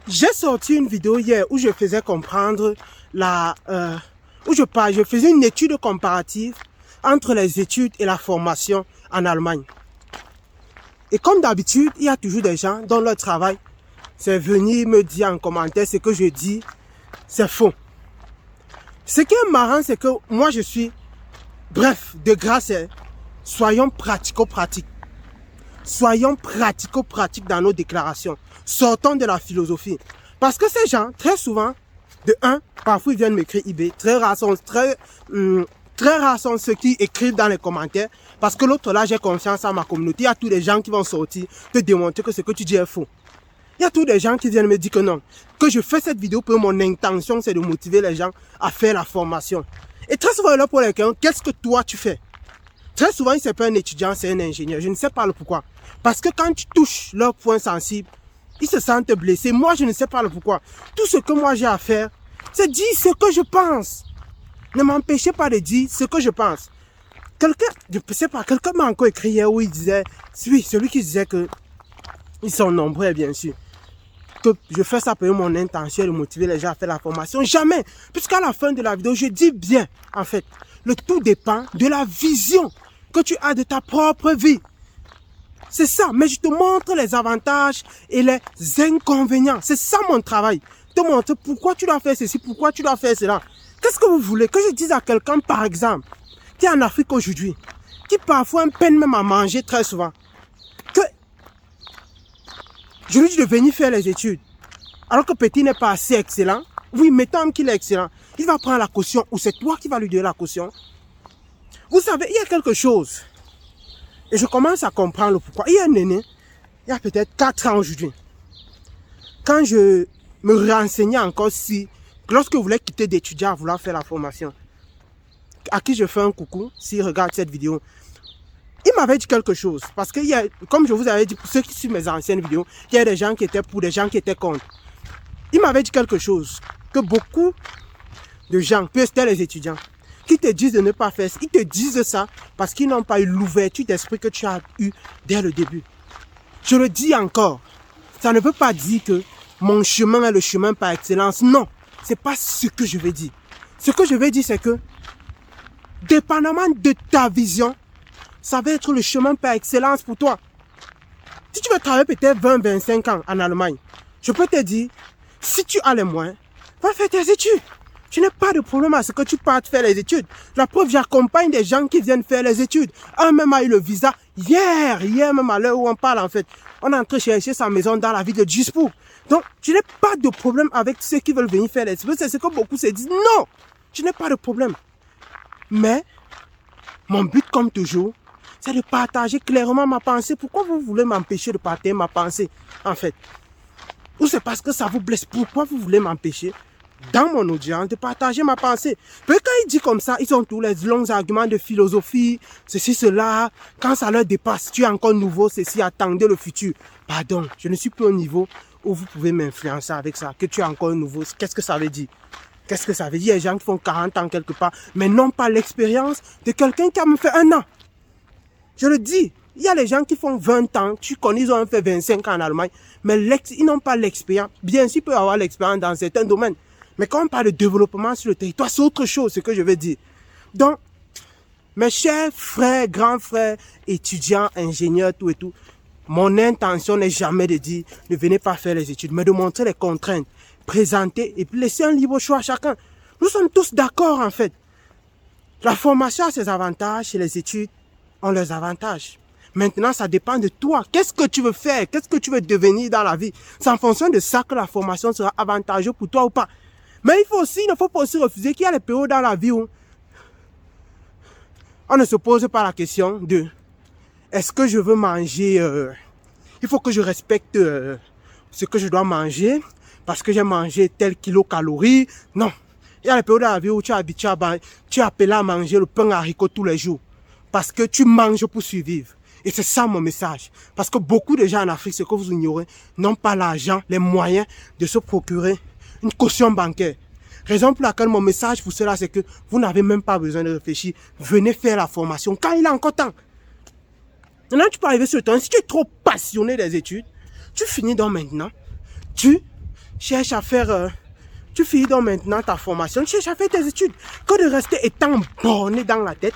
J'ai sorti une vidéo hier où je faisais comprendre je faisais une étude comparative entre les études et la formation en Allemagne. Et comme d'habitude, il y a toujours des gens dont leur travail, c'est venir me dire en commentaire ce que je dis, c'est faux. Ce qui est marrant, c'est que moi je suis, bref, de grâce, soyons pratico-pratiques. Soyons pratico-pratiques dans nos déclarations. Sortons de la philosophie. Parce que ces gens, très souvent, parfois ils viennent m'écrire IB. Très rares sont ceux qui écrivent dans les commentaires. Parce que l'autre là, j'ai confiance en ma communauté. Il y a tous les gens qui vont sortir te démontrer que ce que tu dis est faux. Il y a tous les gens qui viennent me dire que non. Que je fais cette vidéo pour mon intention, c'est de motiver les gens à faire la formation. Et très souvent, là pour quelqu'un, qu'est-ce que toi tu fais? Très souvent, c'est pas un étudiant, c'est un ingénieur. Je ne sais pas le pourquoi. Parce que quand tu touches leurs points sensibles, ils se sentent blessés. Moi, je ne sais pas le pourquoi. Tout ce que moi j'ai à faire, c'est dire ce que je pense. Ne m'empêchez pas de dire ce que je pense. Quelqu'un, je ne sais pas, quelqu'un m'a encore écrit hier où il disait, oui, celui qui disait que ils sont nombreux, bien sûr. Que je fais ça pour mon intention de motiver les gens à faire la formation. Jamais. Puisqu'à la fin de la vidéo, je dis bien, en fait, le tout dépend de la vision que tu as de ta propre vie. C'est ça, mais je te montre les avantages et les inconvénients. C'est ça mon travail. Te montrer pourquoi tu dois faire ceci, pourquoi tu dois faire cela. Qu'est-ce que vous voulez que je dise à quelqu'un, par exemple, qui est en Afrique aujourd'hui, qui parfois peine même à manger très souvent, que je lui dis de venir faire les études, alors que petit n'est pas assez excellent. Oui, mettons qu'il est excellent. Il va prendre la caution ou c'est toi qui vas lui donner la caution. Vous savez, il y a quelque chose. Et je commence à comprendre le pourquoi. Il y a un aîné, il y a peut-être 4 ans aujourd'hui. Quand je me renseignais encore lorsque vous voulez quitter d'étudiant à vouloir faire la formation, à qui je fais un coucou, s'il regarde cette vidéo, il m'avait dit quelque chose. Parce que, comme je vous avais dit, pour ceux qui suivent mes anciennes vidéos, il y a des gens qui étaient pour, des gens qui étaient contre. Il m'avait dit quelque chose, que beaucoup de gens, peut-être c'était les étudiants, qui te disent de ne pas faire ça, ils te disent ça parce qu'ils n'ont pas eu l'ouverture d'esprit que tu as eu dès le début. Je le dis encore, ça ne veut pas dire que mon chemin est le chemin par excellence. Non, c'est pas ce que je veux dire. Ce que je veux dire, c'est que, dépendamment de ta vision, ça va être le chemin par excellence pour toi. Si tu veux travailler peut-être 20-25 ans en Allemagne, je peux te dire, si tu as les moyens, va faire tes études. Je n'ai pas de problème à ce que tu partes faire les études. La preuve, j'accompagne des gens qui viennent faire les études. Un même a eu le visa hier même à l'heure où on parle en fait. On est en train de chercher sa maison dans la ville de Duisbourg. Donc, je n'ai pas de problème avec ceux qui veulent venir faire les études. C'est ce que beaucoup se disent. Non, je n'ai pas de problème. Mais, mon but comme toujours, c'est de partager clairement ma pensée. Pourquoi vous voulez m'empêcher de partager ma pensée en fait? Ou c'est parce que ça vous blesse? Pourquoi vous voulez m'empêcher dans mon audience de partager ma pensée? Parce que quand il dit comme ça, ils ont tous les longs arguments de philosophie, ceci, cela. Quand ça leur dépasse, tu es encore nouveau, ceci, attendez le futur. Pardon, je ne suis plus au niveau où vous pouvez m'influencer avec ça, que tu es encore nouveau. Qu'est-ce que ça veut dire? Qu'est-ce que ça veut dire? Il y a des gens qui font 40 ans quelque part, mais n'ont pas l'expérience de quelqu'un qui a me fait 1 an. Je le dis. Il y a les gens qui font 20 ans, tu connais, ils ont fait 25 ans en Allemagne, mais ils n'ont pas l'expérience. Bien sûr, ils peuvent avoir l'expérience dans certains domaines. Mais quand on parle de développement sur le territoire, c'est autre chose, ce que je veux dire. Donc, mes chers frères, grands frères, étudiants, ingénieurs, tout et tout, mon intention n'est jamais de dire ne venez pas faire les études, mais de montrer les contraintes, présenter et puis laisser un libre choix à chacun. Nous sommes tous d'accord en fait. La formation a ses avantages et les études ont leurs avantages. Maintenant, ça dépend de toi. Qu'est-ce que tu veux faire? Qu'est-ce que tu veux devenir dans la vie? C'est en fonction de ça que la formation sera avantageuse pour toi ou pas. Mais il ne faut pas aussi refuser qu'il y a des périodes dans la vie où on ne se pose pas la question de est-ce que je veux manger, il faut que je respecte ce que je dois manger parce que j'ai mangé tel kilocalories. Non. Il y a des périodes dans la vie où tu es habitué tu es appelé à manger le pain haricot tous les jours parce que tu manges pour survivre. Et c'est ça mon message. Parce que beaucoup de gens en Afrique, ce que vous ignorez, n'ont pas l'argent, les moyens de se procurer une caution bancaire. Raison pour laquelle mon message pour cela, c'est que vous n'avez même pas besoin de réfléchir. Venez faire la formation quand il est encore temps. Maintenant, tu peux arriver sur le temps. Si tu es trop passionné des études, tu finis donc maintenant. Tu cherche à faire... tu finis donc maintenant ta formation, tu cherches à faire tes études. Que de rester étant borné dans la tête.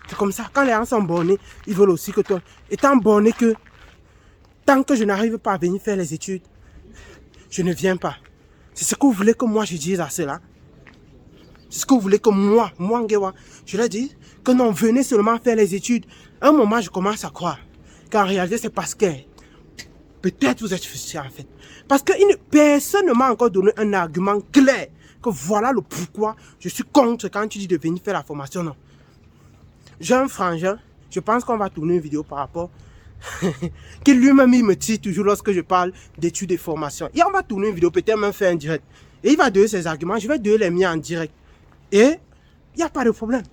C'est comme ça, quand les gens sont bornés, ils veulent aussi que toi... Étant borné que... Tant que je n'arrive pas à venir faire les études, je ne viens pas. C'est ce que vous voulez que moi je dise à cela. C'est ce que vous voulez que moi, Ngewa, je leur dise que non, venez seulement faire les études. À un moment, je commence à croire qu'en réalité, c'est parce que peut-être vous êtes frustré en fait. Parce que personne ne m'a encore donné un argument clair que voilà le pourquoi je suis contre quand tu dis de venir faire la formation. Non. J'ai un frangin, je pense qu'on va tourner une vidéo par rapport qui lui-même il me tire toujours lorsque je parle d'études et formations. Et on va tourner une vidéo, peut-être même faire un direct. Et il va donner ses arguments, je vais donner les miens en direct. Et il n'y a pas de problème.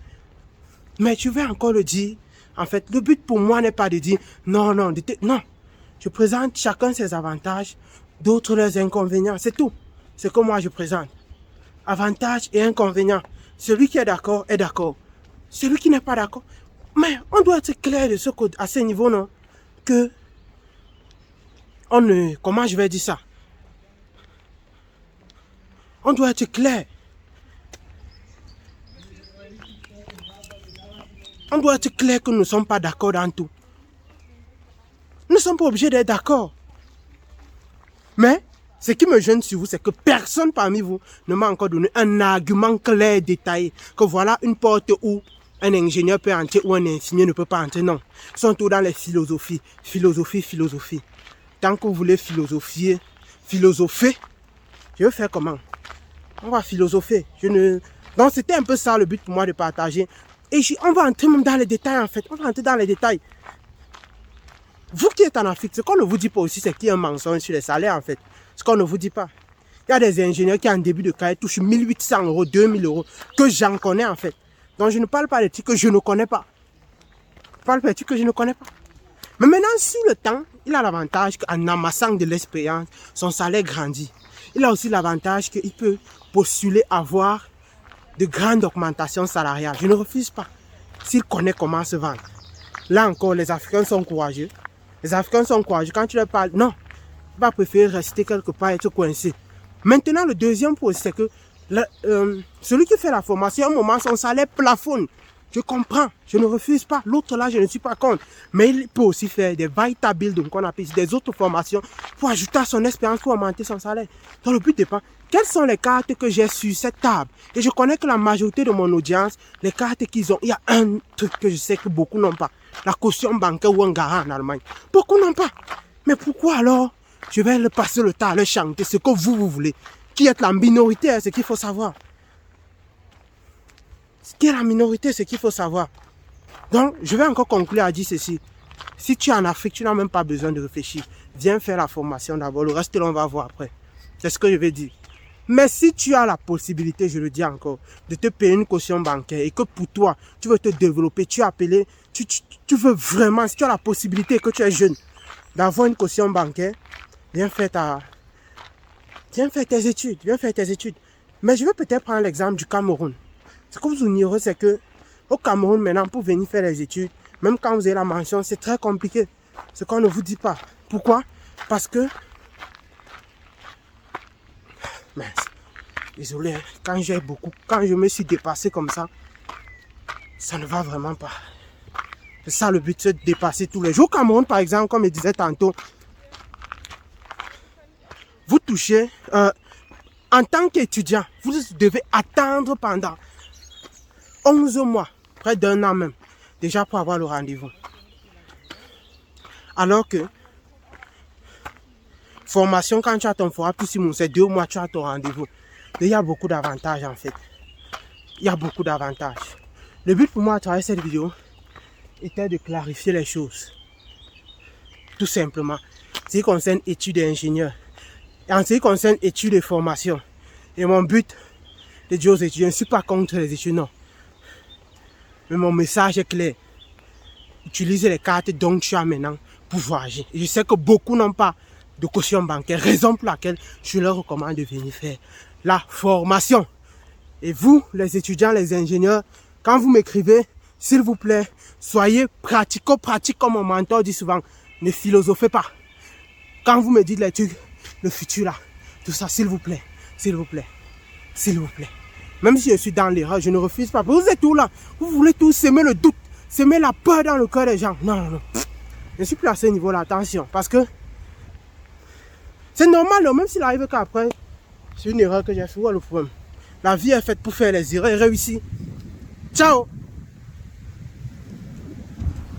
Mais tu vas encore le dire. En fait, le but pour moi n'est pas de dire non, non, non. Je présente chacun ses avantages, d'autres leurs inconvénients. C'est tout. C'est que moi je présente. Avantages et inconvénients. Celui qui est d'accord est d'accord. Celui qui n'est pas d'accord. Mais on doit être clair de ce côté, à ce niveau, non? Que on ne... Comment je vais dire ça? On doit être clair. On doit être clair que nous ne sommes pas d'accord dans tout. Nous ne sommes pas obligés d'être d'accord. Mais, ce qui me gêne sur vous, c'est que personne parmi vous ne m'a encore donné un argument clair, détaillé. Que voilà une porte où un ingénieur peut entrer ou un infirmier ne peut pas entrer. Non. Ils sont tous dans les philosophies. Philosophie. Tant que vous voulez philosopher, je vais faire comment? On va philosopher. Donc, c'était un peu ça le but pour moi de partager. Et on va entrer même dans les détails en fait. On va entrer dans les détails. Vous qui êtes en Afrique, ce qu'on ne vous dit pas aussi, c'est qu'il y a un mensonge sur les salaires en fait. Ce qu'on ne vous dit pas. Il y a des ingénieurs qui en début de carrière touchent 1800 €, 2000 €, que j'en connais en fait. Donc je ne parle pas des trucs que je ne connais pas. Je parle pas des trucs que je ne connais pas. Mais maintenant, sur le temps, il a l'avantage qu'en amassant de l'expérience, son salaire grandit. Il a aussi l'avantage qu'il peut postuler à avoir de grandes augmentations salariales. Je ne refuse pas. S'il connaît comment se vendre. Là encore, les Africains sont courageux. Les Africains sont courageux. Quand tu leur parles, non, il va préférer rester quelque part et être coincé. Maintenant, le deuxième point, c'est que celui qui fait la formation, à un moment, son salaire plafonne. Je comprends, je ne refuse pas. L'autre là, je ne suis pas contre. Mais il peut aussi faire des vital building, qu'on appelle des autres formations, pour ajouter à son expérience, pour augmenter son salaire. Donc le but n'est pas, quelles sont les cartes que j'ai sur cette table? Et je connais que la majorité de mon audience, les cartes qu'ils ont, il y a un truc que je sais que beaucoup n'ont pas. La caution bancaire ou un garant en Allemagne. Beaucoup n'ont pas. Mais pourquoi alors je vais leur passer le temps à leur chanter ce que vous voulez? Qui est la minorité, c'est ce qu'il faut savoir. Ce qui est la minorité, c'est ce qu'il faut savoir. Donc, je vais encore conclure à dire ceci. Si tu es en Afrique, tu n'as même pas besoin de réfléchir. Viens faire la formation d'abord. Le reste, on va voir après. C'est ce que je vais dire. Mais si tu as la possibilité, je le dis encore, de te payer une caution bancaire et que pour toi, tu veux te développer, tu es appelé, tu veux vraiment, si tu as la possibilité que tu es jeune, d'avoir une caution bancaire, viens faire tes études. Mais je vais peut-être prendre l'exemple du Cameroun. Ce que vous ignorez, c'est que au Cameroun, maintenant, pour venir faire les études, même quand vous avez la mention, c'est très compliqué. Ce qu'on ne vous dit pas. Pourquoi? Parce que... Mince. Désolé, quand je me suis dépassé comme ça, ça ne va vraiment pas. C'est ça le but, c'est de dépasser tous les jours. Au Cameroun, par exemple, comme je disais tantôt, vous touchez, en tant qu'étudiant, vous devez attendre pendant 11 mois, près d'un an même, déjà pour avoir le rendez-vous. Alors que, formation, quand tu as ton forum, plus c'est 2 mois, tu as ton rendez-vous. Il y a beaucoup d'avantages en fait. Il y a beaucoup d'avantages. Le but pour moi à travers cette vidéo était de clarifier les choses. Tout simplement. Ce qui concerne études et ingénieurs. Et en ce qui concerne études et formation. Et mon but de dire aux étudiants, je ne suis pas contre les études, non. Mais mon message est clair. Utilisez les cartes dont tu as maintenant pour voyager. Et je sais que beaucoup n'ont pas de caution bancaire. Raison pour laquelle je leur recommande de venir faire la formation. Et vous, les étudiants, les ingénieurs, quand vous m'écrivez, s'il vous plaît, soyez pratico-pratique comme mon mentor dit souvent. Ne philosophez pas. Quand vous me dites les trucs, le futur là, Tout ça, s'il vous plaît. S'il vous plaît. S'il vous plaît. Même si je suis dans l'erreur, je ne refuse pas. Vous êtes tout là. Vous voulez tout semer le doute, semer la peur dans le cœur des gens. Non, non, non. Je ne suis plus à ce niveau-là. Attention. Parce que c'est normal, même s'il arrive qu'après, c'est une erreur que j'ai fait. Où est le problème? La vie est faite pour faire les erreurs et réussir. Ciao!